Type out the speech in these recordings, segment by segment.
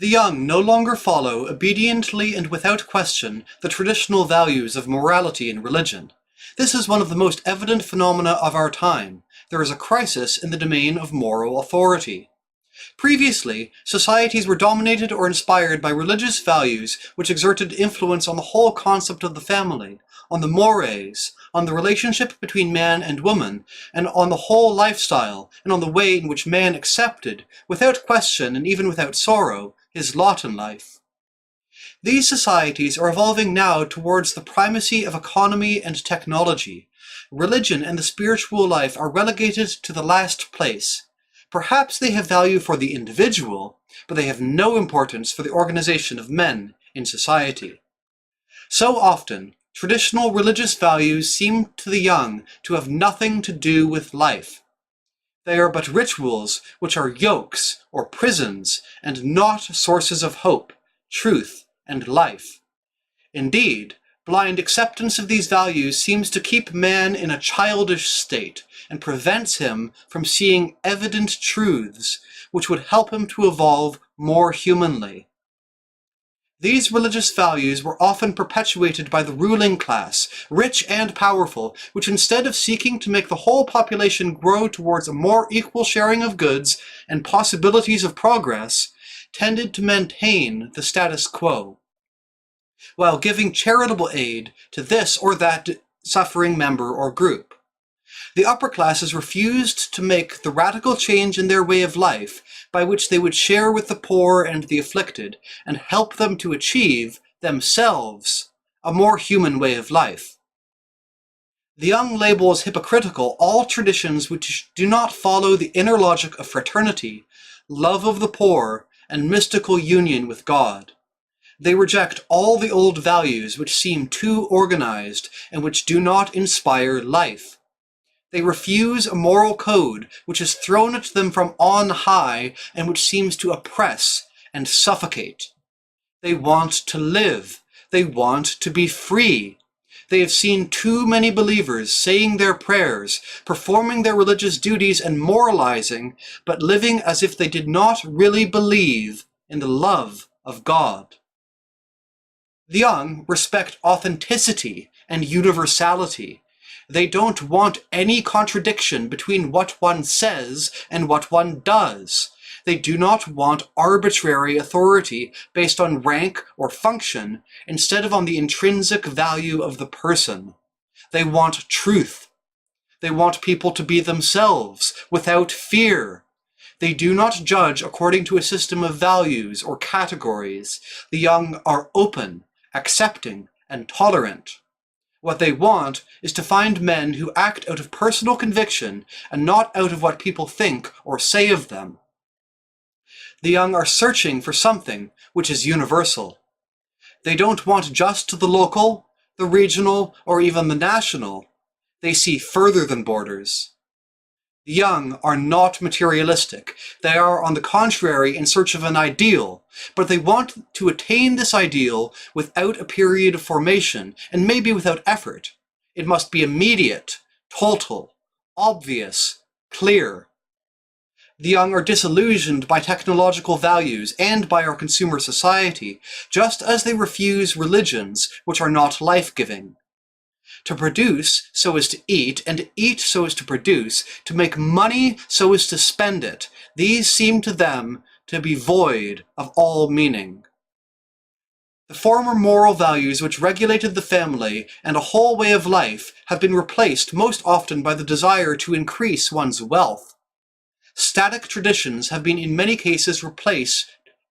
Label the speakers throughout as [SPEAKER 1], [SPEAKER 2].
[SPEAKER 1] The young no longer follow obediently and without question the traditional values of morality and religion. This is one of the most evident phenomena of our time. There is a crisis in the domain of moral authority. Previously, societies were dominated or inspired by religious values which exerted influence on the whole concept of the family, on the mores, on the relationship between man and woman, and on the whole lifestyle, and on the way in which man accepted, without question and even without sorrow, his lot in life. These societies are evolving now towards the primacy of economy and technology. Religion and the spiritual life are relegated to the last place. Perhaps they have value for the individual, but they have no importance for the organization of men in society. So often, traditional religious values seem to the young to have nothing to do with life. They are but rituals which are yokes or prisons and not sources of hope, truth, and life. Indeed, blind acceptance of these values seems to keep man in a childish state and prevents him from seeing evident truths which would help him to evolve more humanly. These religious values were often perpetuated by the ruling class, rich and powerful, which instead of seeking to make the whole population grow towards a more equal sharing of goods and possibilities of progress, tended to maintain the status quo, while giving charitable aid to this or that suffering member or group. The upper classes refused to make the radical change in their way of life by which they would share with the poor and the afflicted and help them to achieve, themselves, a more human way of life. The young label as hypocritical all traditions which do not follow the inner logic of fraternity, love of the poor, and mystical union with God. They reject all the old values which seem too organized and which do not inspire life. They refuse a moral code which is thrown at them from on high and which seems to oppress and suffocate. They want to live. They want to be free. They have seen too many believers saying their prayers, performing their religious duties and moralizing, but living as if they did not really believe in the love of God. The young respect authenticity and universality. They don't want any contradiction between what one says and what one does. They do not want arbitrary authority based on rank or function instead of on the intrinsic value of the person. They want truth. They want people to be themselves without fear. They do not judge according to a system of values or categories. The young are open, accepting, and tolerant. What they want is to find men who act out of personal conviction and not out of what people think or say of them. The young are searching for something which is universal. They don't want just the local, the regional, or even the national. They see further than borders. The young are not materialistic. They are, on the contrary, in search of an ideal, but they want to attain this ideal without a period of formation, and maybe without effort. It must be immediate, total, obvious, clear. The young are disillusioned by technological values and by our consumer society, just as they refuse religions which are not life-giving. To produce so as to eat, and eat so as to produce, to make money so as to spend it, these seem to them to be void of all meaning. The former moral values which regulated the family and a whole way of life have been replaced most often by the desire to increase one's wealth. Static traditions have been in many cases replaced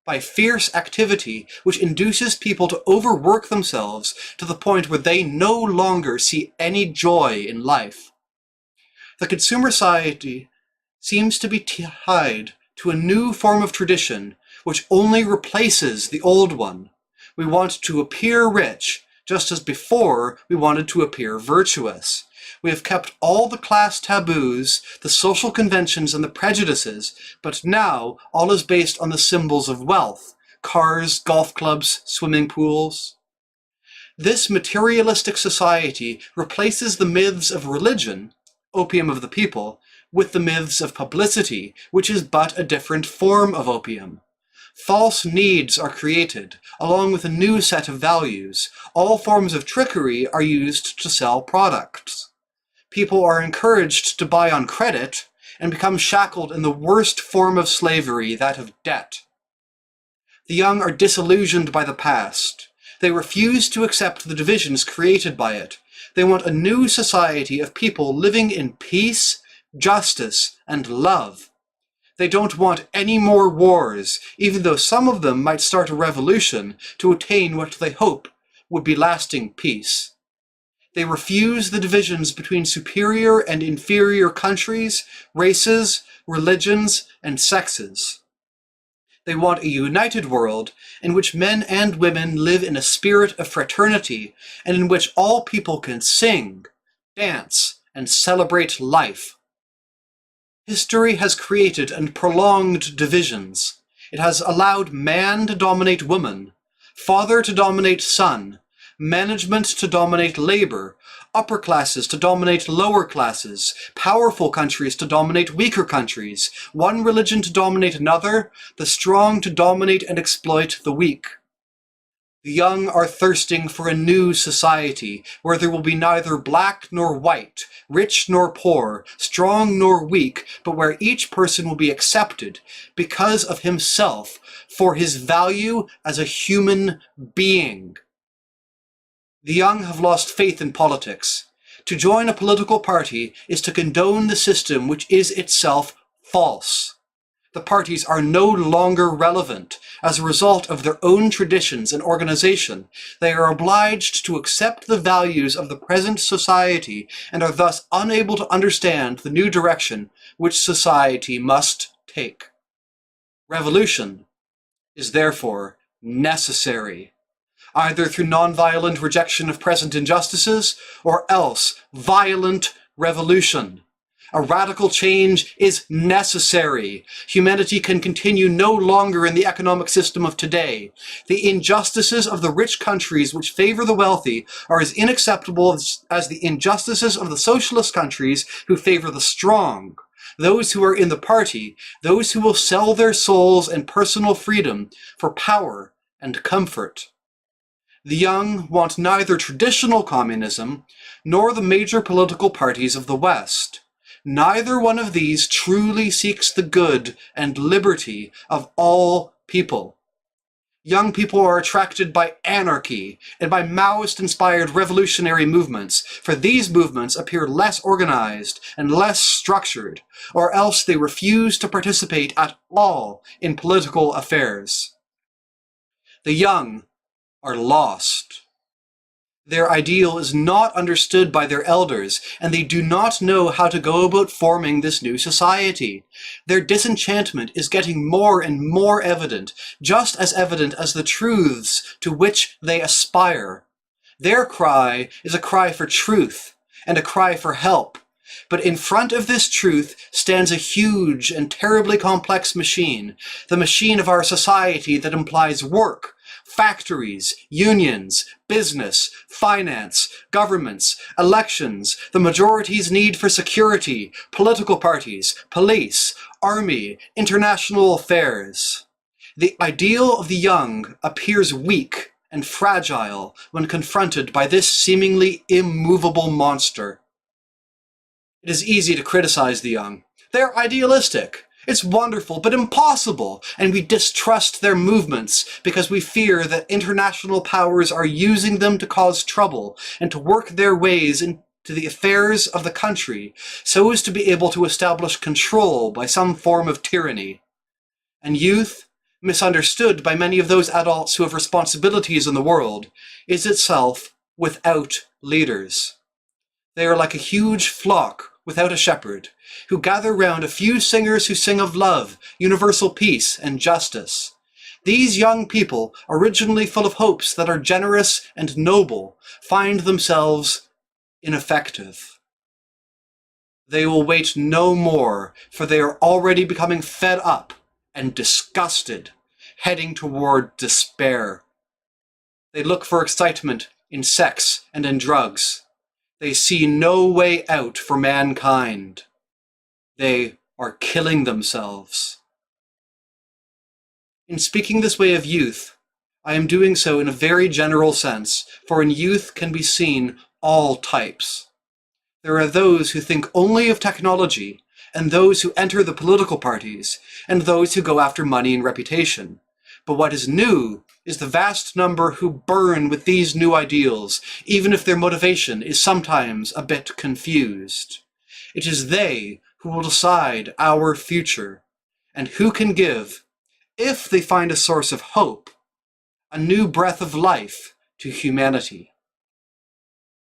[SPEAKER 1] by fierce activity which induces people to overwork themselves to the point where they no longer see any joy in life. The consumer society seems to be tied to a new form of tradition which only replaces the old one. We want to appear rich, just as before we wanted to appear virtuous. We have kept all the class taboos, the social conventions, and the prejudices, but now all is based on the symbols of wealth: cars, golf clubs, swimming pools. This materialistic society replaces the myths of religion, opium of the people, with the myths of publicity, which is but a different form of opium. False needs are created, along with a new set of values. All forms of trickery are used to sell products. People are encouraged to buy on credit and become shackled in the worst form of slavery, that of debt. The young are disillusioned by the past. They refuse to accept the divisions created by it. They want a new society of people living in peace, justice, and love. They don't want any more wars, even though some of them might start a revolution to attain what they hope would be lasting peace. They refuse the divisions between superior and inferior countries, races, religions, and sexes. They want a united world in which men and women live in a spirit of fraternity and in which all people can sing, dance, and celebrate life. History has created and prolonged divisions. It has allowed man to dominate woman, father to dominate son, management to dominate labor, upper classes to dominate lower classes, powerful countries to dominate weaker countries, one religion to dominate another, the strong to dominate and exploit the weak. The young are thirsting for a new society, where there will be neither black nor white, rich nor poor, strong nor weak, but where each person will be accepted because of himself for his value as a human being. The young have lost faith in politics. To join a political party is to condone the system which is itself false. The parties are no longer relevant. As a result of their own traditions and organization, they are obliged to accept the values of the present society and are thus unable to understand the new direction which society must take. Revolution is therefore necessary, either through nonviolent rejection of present injustices or else violent revolution. A radical change is necessary. Humanity can continue no longer in the economic system of today. The injustices of the rich countries which favor the wealthy are as unacceptable as the injustices of the socialist countries who favor the strong. Those who are in the party, those who will sell their souls and personal freedom for power and comfort. The young want neither traditional communism nor the major political parties of the West. Neither one of these truly seeks the good and liberty of all people. Young people are attracted by anarchy and by Maoist-inspired revolutionary movements, for these movements appear less organized and less structured, or else they refuse to participate at all in political affairs. The young are lost. Their ideal is not understood by their elders, and they do not know how to go about forming this new society. Their disenchantment is getting more and more evident, just as evident as the truths to which they aspire. Their cry is a cry for truth and a cry for help. But in front of this truth stands a huge and terribly complex machine, the machine of our society that implies work, factories, unions, business, finance, governments, elections, the majority's need for security, political parties, police, army, international affairs. The ideal of the young appears weak and fragile when confronted by this seemingly immovable monster. It is easy to criticize the young. They're idealistic. It's wonderful, but impossible, and we distrust their movements because we fear that international powers are using them to cause trouble and to work their ways into the affairs of the country so as to be able to establish control by some form of tyranny. And youth, misunderstood by many of those adults who have responsibilities in the world, is itself without leaders. They are like a huge flock without a shepherd, who gather round a few singers who sing of love, universal peace, and justice. These young people, originally full of hopes that are generous and noble, find themselves ineffective. They will wait no more, for they are already becoming fed up and disgusted, heading toward despair. They look for excitement in sex and in drugs. They see no way out for mankind. They are killing themselves. In speaking this way of youth, I am doing so in a very general sense, for in youth can be seen all types. There are those who think only of technology, and those who enter the political parties, and those who go after money and reputation. But what is new is the vast number who burn with these new ideals, even if their motivation is sometimes a bit confused. It is they who will decide our future, and who can give, if they find a source of hope, a new breath of life to humanity.